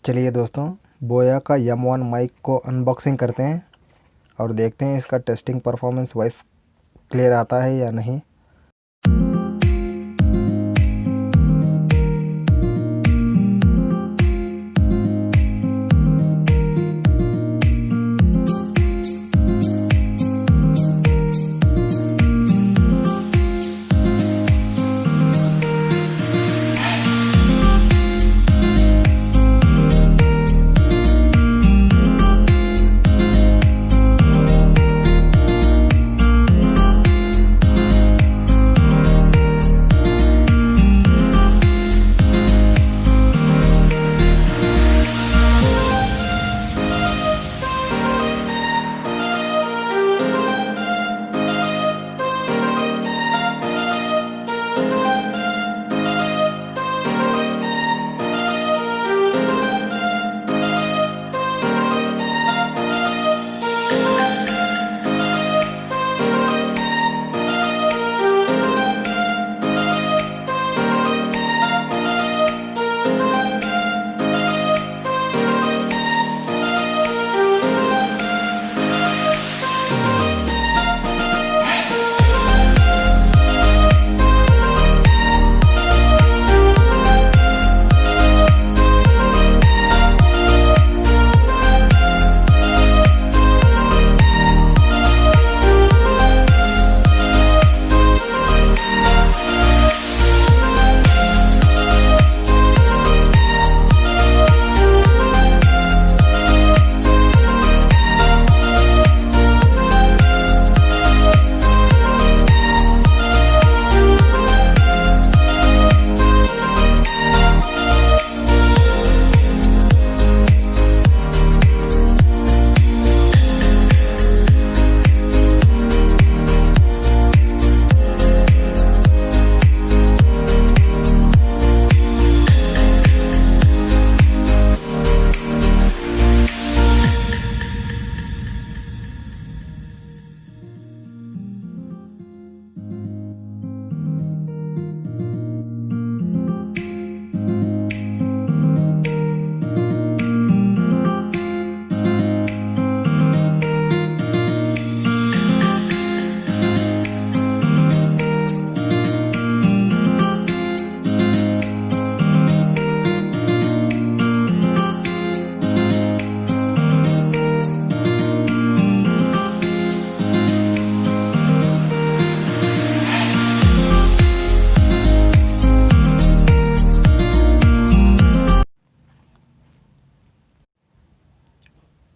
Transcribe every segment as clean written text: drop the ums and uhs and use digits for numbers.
चलिए दोस्तों, बोया का M1 माइक को अनबॉक्सिंग करते हैं और देखते हैं इसका टेस्टिंग परफॉर्मेंस वॉइस क्लियर आता है या नहीं।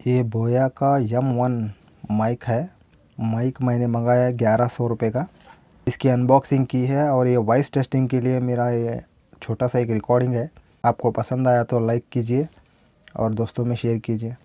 ये बोया का M1 माइक है। माइक मैंने मंगाया 1100 रुपये का। इसकी अनबॉक्सिंग की है और ये वॉइस टेस्टिंग के लिए मेरा ये छोटा सा एक रिकॉर्डिंग है। आपको पसंद आया तो लाइक कीजिए और दोस्तों में शेयर कीजिए।